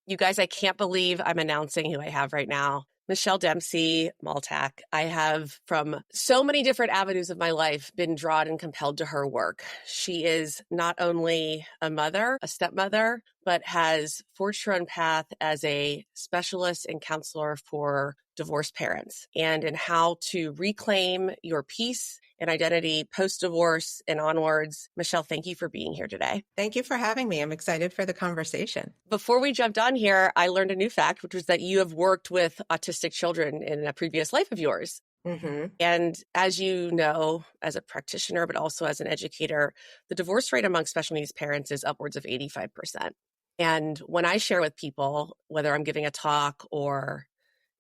You guys, I can't believe I'm announcing who I have right now. Michelle Dempsey-Multack. I have, from so many different avenues of my life, been drawn and compelled to her work. She is not only a mother, a stepmother, but has forged her own path as a specialist and counselor for divorced parents and in how to reclaim your peace and identity post-divorce and onwards. Michelle, thank you for being here today. Thank you for having me. I'm excited for the conversation. Before we jumped on here, I learned a new fact, which was that you have worked with autistic children in a previous life of yours. Mm-hmm. And as you know, as a practitioner, but also as an educator, the divorce rate among special needs parents is upwards of 85%. And when I share with people, whether I'm giving a talk or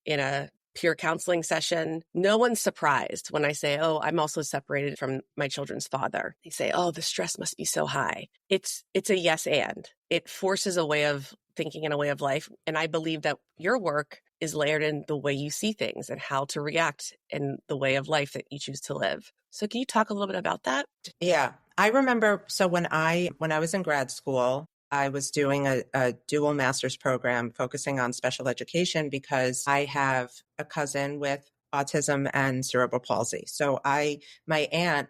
in a peer counseling session, no one's surprised when I say, oh, I'm also separated from my children's father. They say, oh, the stress must be so high. It's a yes and. It forces a way of thinking and a way of life. And I believe that your work is layered in the way you see things and how to react in the way of life that you choose to live. So can you talk a little bit about that? Yeah. I remember, so when I was in grad school, I was doing a dual master's program focusing on special education because I have a cousin with autism and cerebral palsy. So my aunt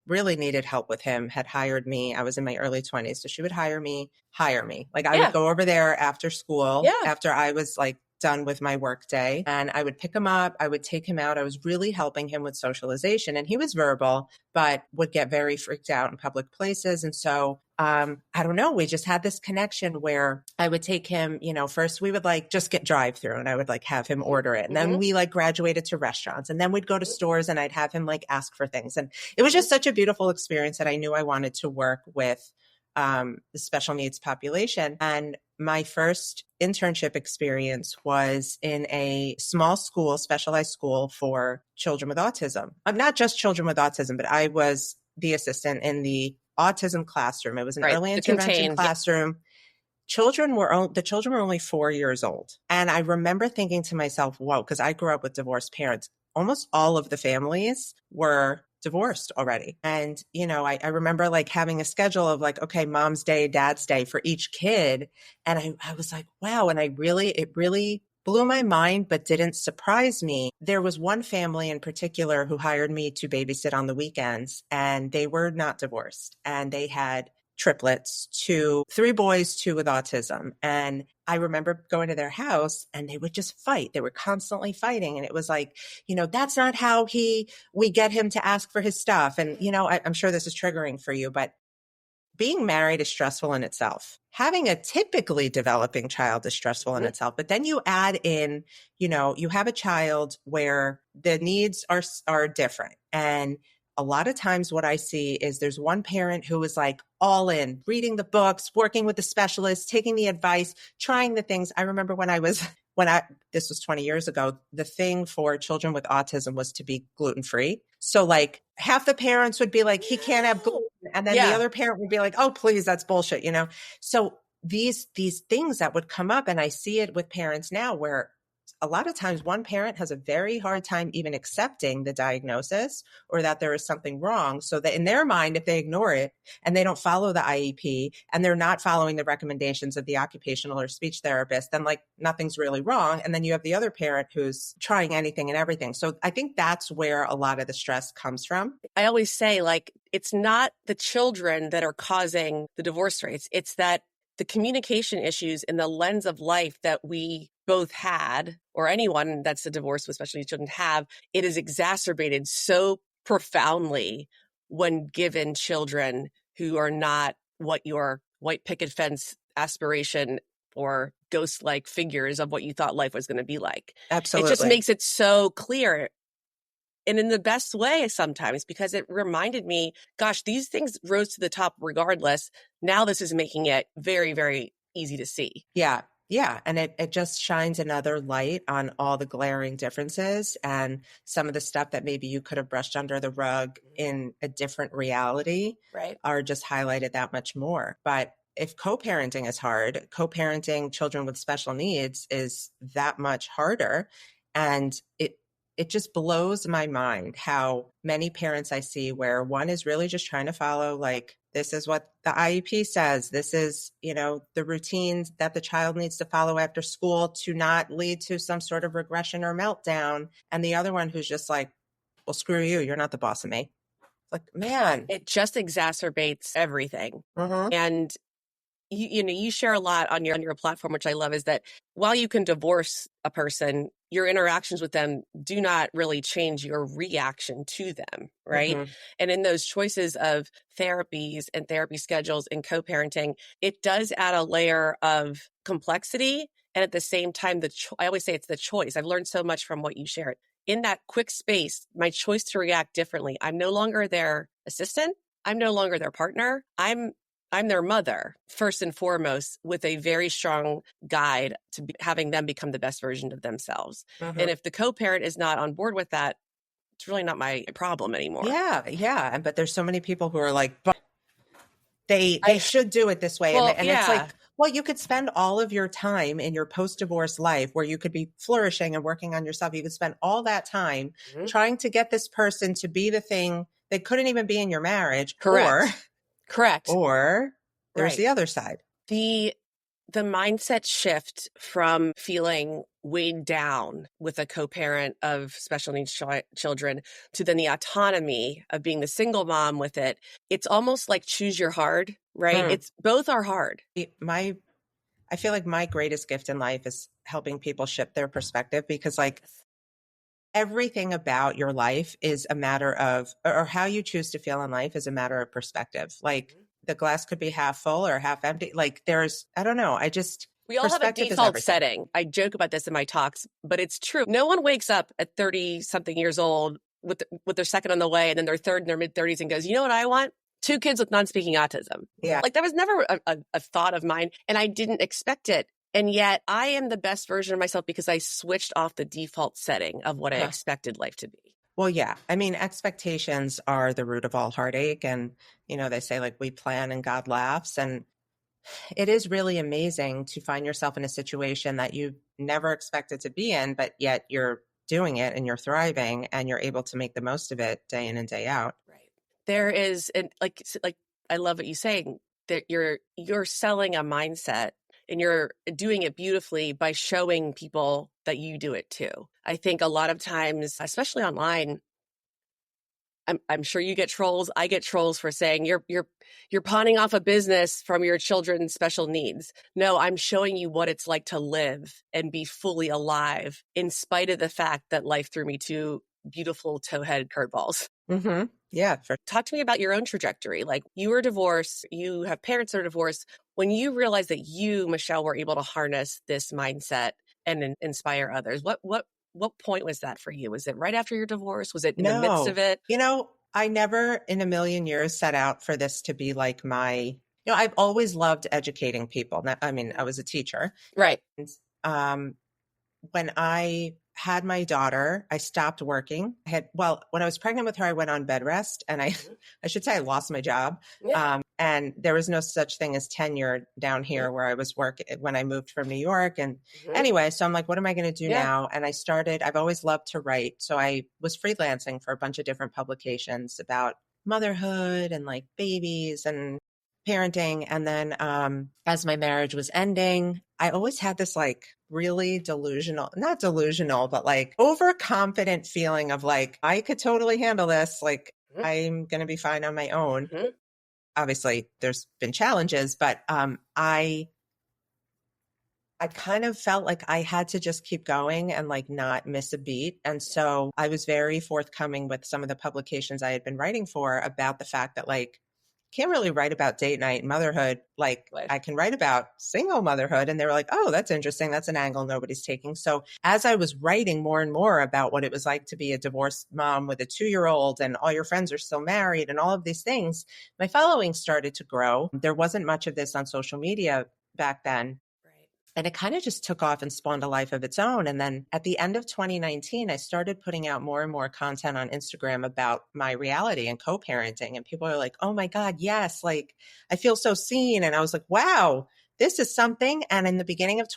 really needed help with him, had hired me. I was in my early 20s. So she would hire me. Like I would go over there after school, after I was like done with my work day, and I would pick him up. I would take him out. I was really helping him with socialization, and he was verbal, but would get very freaked out in public places. And so I don't know, we just had this connection where I would take him, first we would like just get drive through and I would like have him order it. And then we like graduated to restaurants, and then we'd go to stores and I'd have him like ask for things. And it was just such a beautiful experience that I knew I wanted to work with the special needs population. And my first internship experience was in a small school, specialized school for children with autism. Not just children with autism, but I was the assistant in the autism classroom. It was an early intervention classroom. The children were only 4 years old. And I remember thinking to myself, whoa, because I grew up with divorced parents. Almost all of the families were divorced already. And, I remember like having a schedule of like, okay, mom's day, dad's day for each kid. And I was like, wow. And it really blew my mind, but didn't surprise me. There was one family in particular who hired me to babysit on the weekends, and they were not divorced, and they had triplets, 3 boys, 2 with autism. And I remember going to their house and they would just fight. They were constantly fighting. And it was like, that's not how we get him to ask for his stuff. And, I'm sure this is triggering for you, but being married is stressful in itself. Having a typically developing child is stressful in itself. But then you add in, you have a child where the needs are different. And a lot of times what I see is there's one parent who is like all in, reading the books, working with the specialists, taking the advice, trying the things. I remember this was 20 years ago, the thing for children with autism was to be gluten-free. So like half the parents would be like, he can't have gluten. And then the other parent would be like, oh, please, that's bullshit, So these things that would come up, and I see it with parents now where a lot of times one parent has a very hard time even accepting the diagnosis or that there is something wrong. So that in their mind, if they ignore it and they don't follow the IEP and they're not following the recommendations of the occupational or speech therapist, then like nothing's really wrong. And then you have the other parent who's trying anything and everything. So I think that's where a lot of the stress comes from. I always say like, it's not the children that are causing the divorce rates. It's that the communication issues in the lens of life that we both had, or anyone that's a divorce, especially children have, it is exacerbated so profoundly when given children who are not what your white picket fence aspiration or ghost-like figures of what you thought life was going to be like. Absolutely. It just makes it so clear. And in the best way sometimes, because it reminded me, gosh, these things rose to the top regardless. Now this is making it very, very easy to see. Yeah. Yeah. And it just shines another light on all the glaring differences and some of the stuff that maybe you could have brushed under the rug in a different reality, right, are just highlighted that much more. But if co-parenting is hard, co-parenting children with special needs is that much harder. And it just blows my mind how many parents I see where one is really just trying to follow, like, this is what the IEP says. This is, the routines that the child needs to follow after school to not lead to some sort of regression or meltdown. And the other one who's just like, well, screw you. You're not the boss of me. Like, man. It just exacerbates everything. Mm-hmm. And you share a lot on your platform, which I love, is that while you can divorce a person, your interactions with them do not really change your reaction to them, right? Mm-hmm. And in those choices of therapies and therapy schedules and co-parenting, it does add a layer of complexity. And at the same time, I always say it's the choice. I've learned so much from what you shared. In that quick space, my choice to react differently. I'm no longer their assistant. I'm no longer their partner. I'm their mother, first and foremost, with a very strong guide to having them become the best version of themselves. Mm-hmm. And if the co-parent is not on board with that, it's really not my problem anymore. Yeah. But there's so many people who are like, but they should do it this way. Well, and it's like, well, you could spend all of your time in your post-divorce life where you could be flourishing and working on yourself. You could spend all that time trying to get this person to be the thing that couldn't even be in your marriage. Correct. Or there's the other side. The mindset shift from feeling weighed down with a co-parent of special needs children to then the autonomy of being the single mom with it. It's almost like choose your hard, right? It's both are hard. I feel like my greatest gift in life is helping people shift their perspective, because like everything about your life is a matter of, or how you choose to feel in life is a matter of perspective. Like the glass could be half full or half empty. Like I don't know. We all have a default setting. I joke about this in my talks, but it's true. No one wakes up at 30 something years old with their second on the way and then their third in their mid 30s and goes, you know what I want? 2 kids with non-speaking autism. Yeah. Like that was never a thought of mine, and I didn't expect it. And yet I am the best version of myself because I switched off the default setting of what I expected life to be. Well, yeah. I mean, expectations are the root of all heartache. And, they say like we plan and God laughs. And it is really amazing to find yourself in a situation that you never expected to be in, but yet you're doing it and you're thriving and you're able to make the most of it day in and day out. Right. There is, and like I love what you're saying, that you're selling a mindset. And you're doing it beautifully by showing people that you do it too. I think a lot of times, especially online, I'm sure you get trolls. I get trolls for saying you're pawning off a business from your children's special needs. No, I'm showing you what it's like to live and be fully alive, in spite of the fact that life threw me 2 beautiful toe-head curveballs. Mm-hmm. Yeah. Talk to me about your own trajectory. Like, you were divorced, you have parents that are divorced. When you realized that you, Michelle, were able to harness this mindset and inspire others, what point was that for you? Was it right after your divorce? Was it in the midst of it? I never in a million years set out for this to be like I've always loved educating people. I was a teacher. Right. When I had my daughter, I stopped working. When I was pregnant with her, I went on bed rest, and I should say I lost my job. Yeah. And there was no such thing as tenure down here where I was working when I moved from New York. And anyway, so I'm like, what am I going to do now? And I've always loved to write. So I was freelancing for a bunch of different publications about motherhood and like babies and parenting. And then as my marriage was ending, I always had this like really not delusional, but like overconfident feeling of like, I could totally handle this. Like I'm going to be fine on my own. Obviously there's been challenges, but I kind of felt like I had to just keep going and like not miss a beat. And so I was very forthcoming with some of the publications I had been writing for about the fact that like, can't really write about date night and motherhood. Like I can write about single motherhood. And they were like, oh, that's interesting. That's an angle nobody's taking. So as I was writing more and more about what it was like to be a divorced mom with a 2-year-old and all your friends are still married and all of these things, my following started to grow. There wasn't much of this on social media back then. And it kind of just took off and spawned a life of its own. And then at the end of 2019, I started putting out more and more content on Instagram about my reality and co-parenting. And people are like, oh my God, yes. Like, I feel so seen. And I was like, wow, this is something. And in the beginning of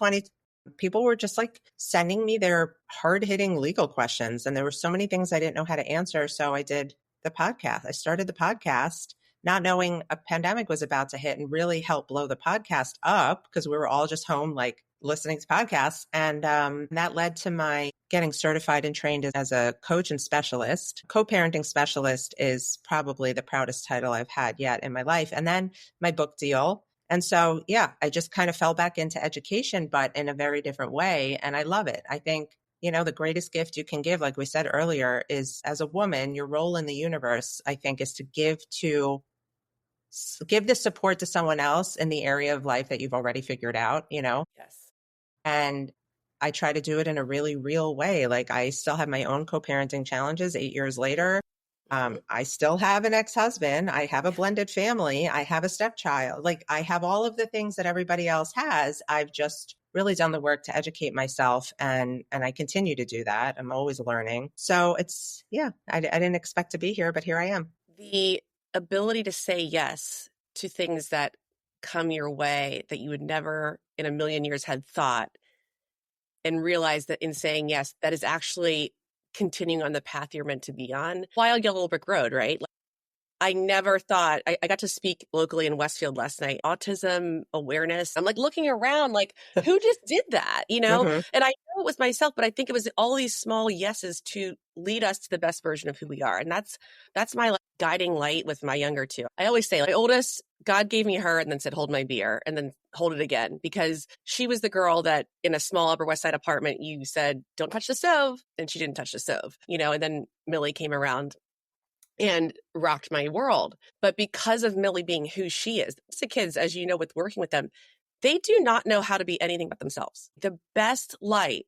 People were just like sending me their hard-hitting legal questions. And there were so many things I didn't know how to answer. So I did the podcast. I started the podcast not knowing a pandemic was about to hit and really help blow the podcast up because we were all just home, like listening to podcasts. And that led to my getting certified and trained as a coach and specialist. Co-parenting specialist is probably the proudest title I've had yet in my life. And then my book deal. And so, yeah, I just kind of fell back into education, but in a very different way. And I love it. I think, the greatest gift you can give, like we said earlier, is as a woman, your role in the universe, I think, is to give the support to someone else in the area of life that you've already figured out, Yes. And I try to do it in a really real way. Like I still have my own co-parenting challenges 8 years later. I still have an ex-husband. I have a blended family. I have a stepchild. Like I have all of the things that everybody else has. I've just really done the work to educate myself and I continue to do that. I'm always learning. So it's, I didn't expect to be here, but here I am. The ability to say yes to things that come your way that you would never in a million years had thought, and realize that in saying yes, that is actually continuing on the path you're meant to be on. Wild Yellow Brick Road, right? I never thought, I got to speak locally in Westfield last night, autism awareness. I'm like looking around, like, who just did that, Mhm. And I know it was myself, but I think it was all these small yeses to lead us to the best version of who we are. And that's my guiding light with my younger two. I always say, my oldest, God gave me her and then said, hold my beer and then hold it again, because she was the girl that in a small Upper West Side apartment, you said, don't touch the stove. And she didn't touch the stove, and then Millie came around and rocked my world. But because of Millie being who she is, the kids, as you know, with working with them, they do not know how to be anything but themselves. The best light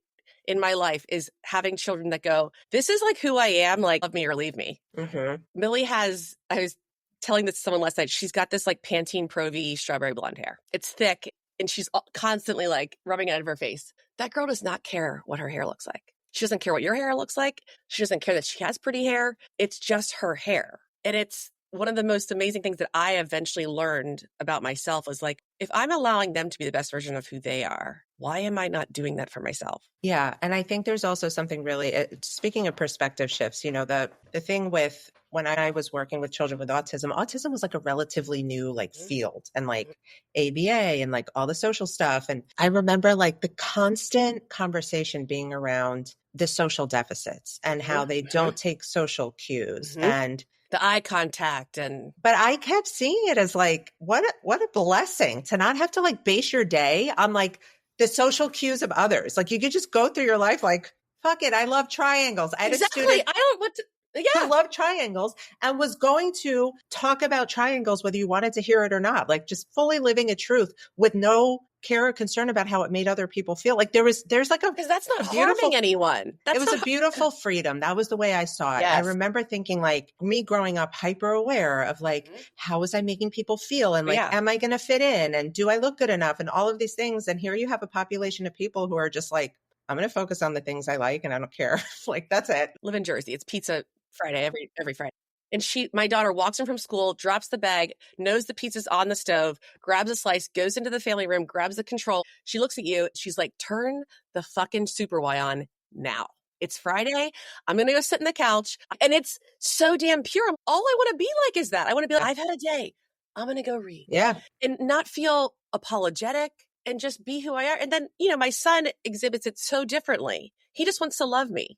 in my life is having children that go, this is like who I am, like love me or leave me. Mhm. Millie I was telling this to someone last night, she's got this like Pantene Pro V strawberry blonde hair. It's thick and she's constantly like rubbing it out of her face. That girl does not care what her hair looks like. She doesn't care what your hair looks like. She doesn't care that she has pretty hair. It's just her hair. And it's one of the most amazing things that I eventually learned about myself was like, if I'm allowing them to be the best version of who they are, why am I not doing that for myself? Yeah. And I think there's also something really, speaking of perspective shifts, the thing with when I was working with children with autism was like a relatively new field and like ABA and like all the social stuff. And I remember like the constant conversation being around the social deficits and how they don't take social cues and the eye contact but I kept seeing it as like, what a blessing to not have to like base your day on like the social cues of others. Like you could just go through your life like, fuck it, I love triangles. I had exactly. a student I don't what to, who loved triangles and was going to talk about triangles whether you wanted to hear it or not. Like just fully living a truth with no care or concern about how it made other people feel. Like there's like because that's not beautiful, harming anyone. It was a beautiful freedom. That was the way I saw it. Yes. I remember thinking like me growing up hyper aware of like, how was I making people feel? And like, am I going to fit in? And do I look good enough? And all of these things. And here you have a population of people who are just like, I'm going to focus on the things I like and I don't care. Like, that's it. Live in Jersey. It's pizza Friday, every Friday. And my daughter walks in from school, drops the bag, knows the pizza's on the stove, grabs a slice, goes into the family room, grabs the control. She looks at you. She's like, turn the fucking Super Y on now. It's Friday. I'm going to go sit in the couch. And it's so damn pure. All I want to be like is that. I want to be like, I've had a day. I'm going to go read. Yeah. And not feel apologetic and just be who I am. And then, my son exhibits it so differently. He just wants to love me.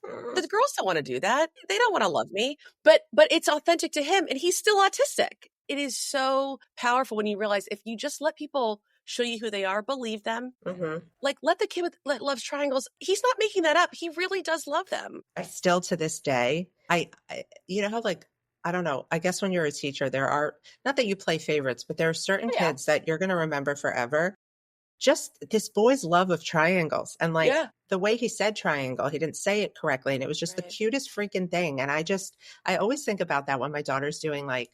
The girls don't want to do that. They don't want to love me, but it's authentic to him and he's still autistic. It is so powerful when you realize if you just let people show you who they are, believe them. Like let the kid that loves triangles. He's not making that up. He really does love them. I still to this day, I how like, I don't know. I guess when you're a teacher, there are, not that you play favorites, but there are certain kids that you're going to remember forever. Just this boy's love of triangles and like the way he said triangle, he didn't say it correctly. And it was just the cutest freaking thing. And I always think about that when my daughter's doing like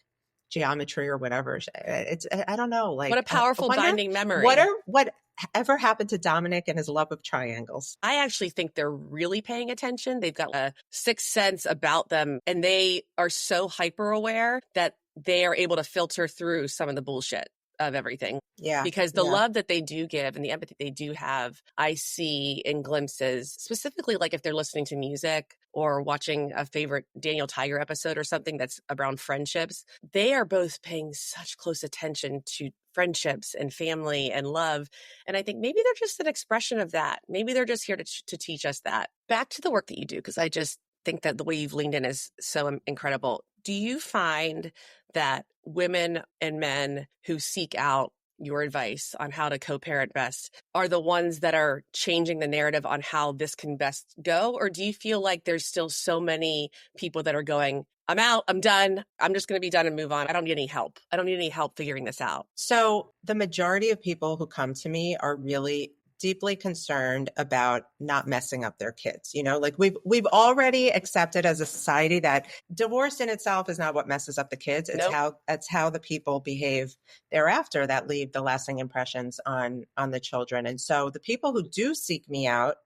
geometry or whatever. I don't know. Like what a powerful binding memory. Whatever happened to Dominic and his love of triangles? I actually think they're really paying attention. They've got a sixth sense about them and they are so hyper aware that they are able to filter through some of the bullshit. of everything. Yeah. Because the Yeah. love that they do give and the empathy they do have, I see in glimpses, specifically like if they're listening to music or watching a favorite Daniel Tiger episode or something that's around friendships. They are both paying such close attention to friendships and family and love. And I think maybe they're just an expression of that. Maybe they're just here to teach us that. Back to the work that you do, because I just think that the way you've leaned in is so incredible. Do you find that women and men who seek out your advice on how to co-parent best are the ones that are changing the narrative on how this can best go? Or do you feel like there's still so many people that are going, I'm out, I'm done, I'm just going to be done and move on. I don't need any help. I don't need any help figuring this out. So the majority of people who come to me are really deeply concerned about not messing up their kids. You know, like we've already accepted as a society that divorce in itself is not what messes up the kids. It's Nope. how the people behave thereafter that leave the lasting impressions on the children. And so the people who do seek me out,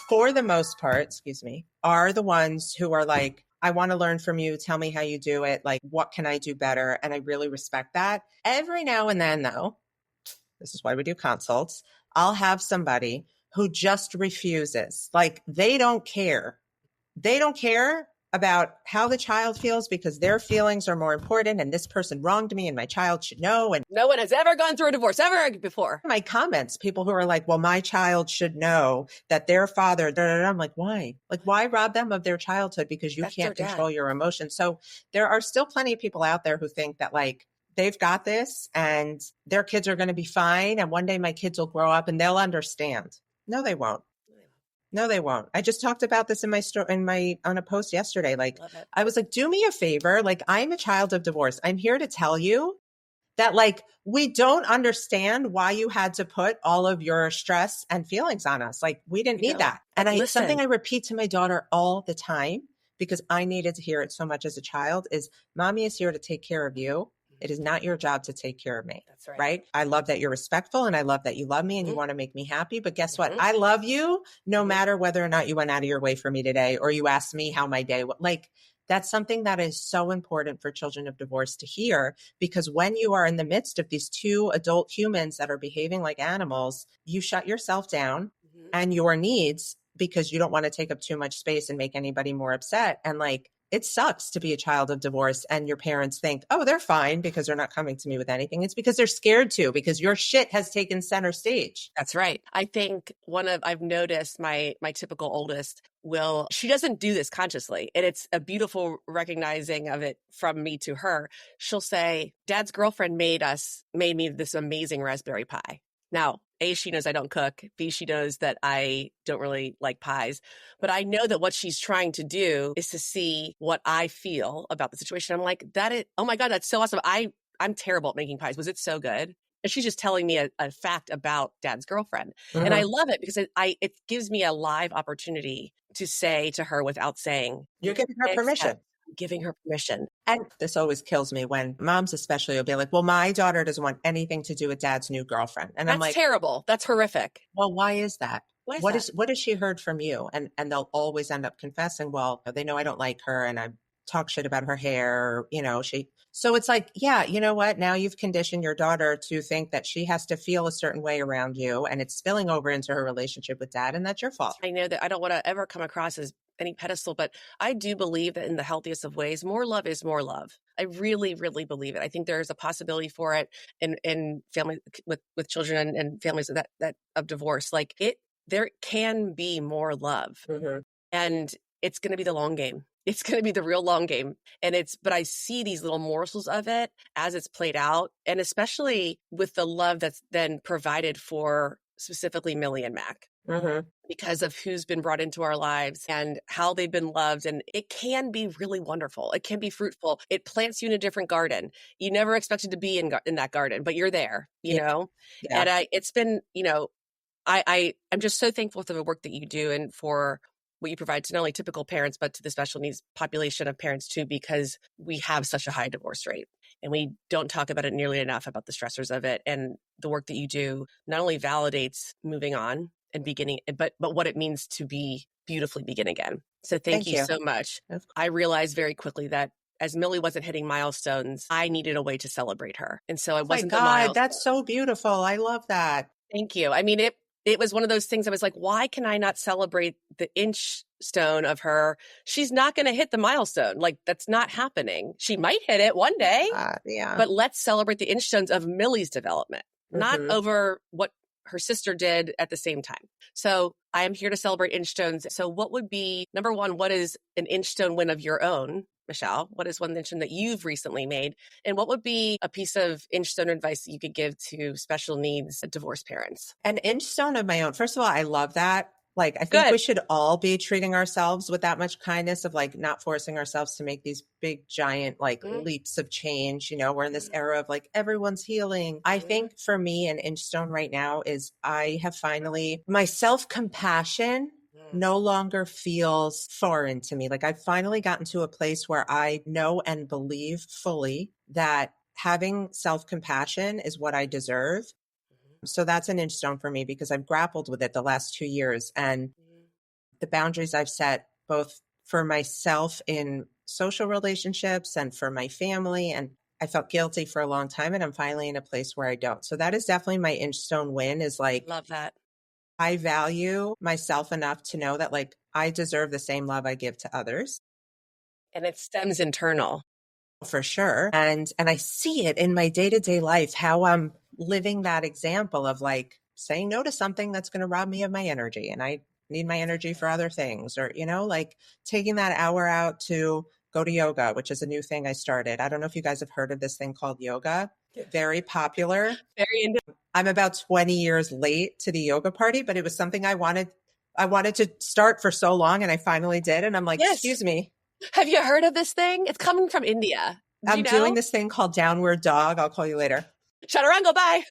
for the most part, excuse me, are the ones who are like, I want to learn from you. Tell me how you do it. Like, what can I do better? And I really respect that. Every now and then, though, this is why we do consults, I'll have somebody who just refuses. Like, they don't care. They don't care about how the child feels because their feelings are more important. And this person wronged me and my child should know. And no one has ever gone through a divorce ever before. My comments, people who are like, well, my child should know that their father, da, da, da. I'm like, why? Like, why rob them of their childhood because you That's can't their control dad. your emotions? So there are still plenty of people out there who think that like they've got this and their kids are going to be fine. And one day my kids will grow up and they'll understand. No, they won't. No, they won't. I just talked about this in my on a post yesterday. Like, Love it. I was like, do me a favor. Like, I'm a child of divorce. I'm here to tell you that like we don't understand why you had to put all of your stress and feelings on us. Like, we didn't need that. And something I repeat to my daughter all the time because I needed to hear it so much as a child is mommy is here to take care of you. It is not your job to take care of me. That's right. Right? I love that you're respectful and I love that you love me and you want to make me happy. But guess what? I love you no matter whether or not you went out of your way for me today or you asked me how my day was. Like, that's something that is so important for children of divorce to hear, because when you are in the midst of these two adult humans that are behaving like animals, you shut yourself down and your needs because you don't want to take up too much space and make anybody more upset. And like, it sucks to be a child of divorce and your parents think, oh, they're fine because they're not coming to me with anything. It's because they're scared to, because your shit has taken center stage. That's right. I think I've noticed my typical oldest she doesn't do this consciously. And it's a beautiful recognizing of it from me to her. She'll say, Dad's girlfriend made me this amazing raspberry pie. Now, A, she knows I don't cook. B, she knows that I don't really like pies. But I know that what she's trying to do is to see what I feel about the situation. I'm like, oh my God, that's so awesome. I'm terrible at making pies. Was it so good? And she's just telling me a fact about Dad's girlfriend. And I love it because it gives me a live opportunity to say to her without saying, you're giving her permission. Giving her permission. And this always kills me when moms especially will be like, well, my daughter doesn't want anything to do with Dad's new girlfriend. And I'm like, terrible. That's horrific. Well, why is that? What has she heard from you? And they'll always end up confessing, well, they know I don't like her and I talk shit about her hair, so it's like, yeah, you know what? Now you've conditioned your daughter to think that she has to feel a certain way around you and it's spilling over into her relationship with Dad, and that's your fault. I know that I don't want to ever come across as any pedestal, but I do believe that in the healthiest of ways, more love is more love. I really, really believe it. I think there's a possibility for it in families with children and families that of divorce. Like there can be more love, and it's going to be the long game. It's going to be the real long game. But I see these little morsels of it as it's played out. And especially with the love that's then provided for specifically Millie and Mac. Because of who's been brought into our lives and how they've been loved. And it can be really wonderful. It can be fruitful. It plants you in a different garden. You never expected to be in that garden, but you're there, you know? Yeah. And it's been, I'm just so thankful for the work that you do and for what you provide to not only typical parents, but to the special needs population of parents too, because we have such a high divorce rate and we don't talk about it nearly enough about the stressors of it. And the work that you do not only validates moving on and beginning, but what it means to be beautifully begin again. So thank you so much. I realized very quickly that as Millie wasn't hitting milestones, I needed a way to celebrate her. And so it Oh my wasn't the God, milestone. that's so beautiful. I love that. Thank you. I mean, it was one of those things I was like, why can I not celebrate the inch stone of her? She's not going to hit the milestone. Like, that's not happening. She might hit it one day, Yeah. but let's celebrate the inch stones of Millie's development, not Mm-hmm. over what her sister did at the same time. So I am here to celebrate inch stones. So what would be, number one, what is an inch stone win of your own, Michelle? What is one inch stone that you've recently made? And what would be a piece of inch stone advice that you could give to special needs divorced parents? An inch stone of my own. First of all, I love that. Like, I think Good. we should all be treating ourselves with that much kindness of like not forcing ourselves to make these big, giant, like leaps of change. You know, we're in this era of like everyone's healing. I think for me, an inch stone right now is I have finally, my self compassion no longer feels foreign to me. Like, I've finally gotten to a place where I know and believe fully that having self compassion is what I deserve. So that's an inch stone for me because I've grappled with it the last 2 years, and the boundaries I've set both for myself in social relationships and for my family. And I felt guilty for a long time, and I'm finally in a place where I don't. So that is definitely my inch stone win, is like, Love that. I value myself enough to know that like I deserve the same love I give to others. And it stems internal. For sure. And I see it in my day-to-day life, how I'm living that example of like saying no to something that's going to rob me of my energy. And I need my energy for other things, or, you know, like taking that hour out to go to yoga, which is a new thing I started. I don't know if you guys have heard of this thing called yoga. Very popular. Very into. I'm about 20 years late to the yoga party, but it was something I wanted to start for so long, and I finally did. And I'm like, Yes. excuse me, Have you heard of this thing? It's coming from India. Do I'm you know? doing this thing called downward dog. I'll call you later. Chaturanga, bye.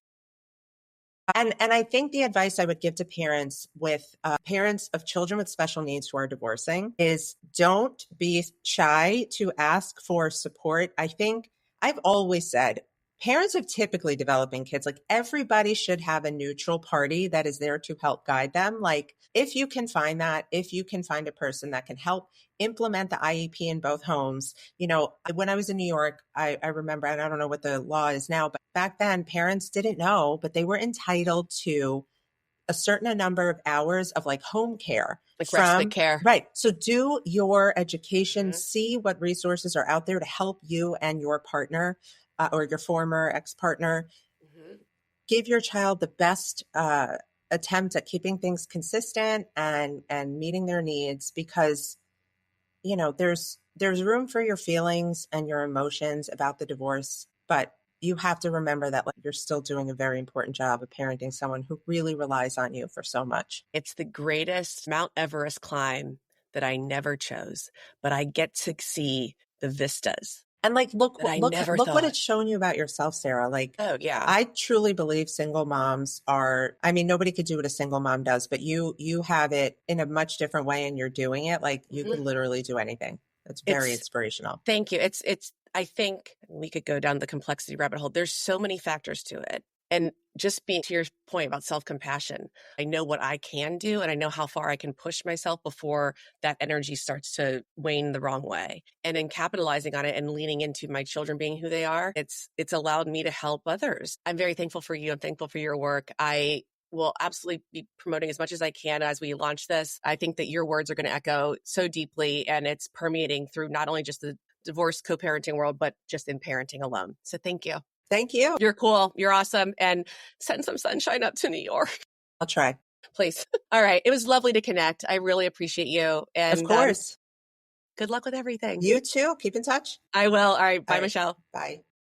And I think the advice I would give to parents with parents of children with special needs who are divorcing is don't be shy to ask for support. I think I've always said parents of typically developing kids, like everybody should have a neutral party that is there to help guide them. Like if you can find that, if you can find a person that can help implement the IEP in both homes. You know, when I was in New York, I remember, and I don't know what the law is now, but back then parents didn't know, but they were entitled to a certain number of hours of like home care. Like respite care. Right. So do your education, see what resources are out there to help you and your partner or your former ex-partner. Give your child the best attempt at keeping things consistent and meeting their needs, because you know, there's room for your feelings and your emotions about the divorce, but you have to remember that like you're still doing a very important job of parenting someone who really relies on you for so much. It's the greatest Mount Everest climb that I never chose, but I get to see the vistas. And like look I look never look what thought. it's shown you about yourself, Sarah. Like, oh yeah, I truly believe single moms are, I mean, nobody could do what a single mom does, but you have it in a much different way and you're doing it. Like you could literally do anything. It's very inspirational. Thank you. It's I think we could go down the complexity rabbit hole. There's so many factors to it. And just being to your point about self-compassion, I know what I can do and I know how far I can push myself before that energy starts to wane the wrong way. And in capitalizing on it and leaning into my children being who they are, it's allowed me to help others. I'm very thankful for you. I'm thankful for your work. I will absolutely be promoting as much as I can as we launch this. I think that your words are going to echo so deeply, and it's permeating through not only just the divorce co-parenting world, but just in parenting alone. So thank you. Thank you. You're cool. You're awesome. And send some sunshine up to New York. I'll try. Please. All right. It was lovely to connect. I really appreciate you. And of course. Good luck with everything. You too. Keep in touch. I will. All right. Bye, Michelle. Bye.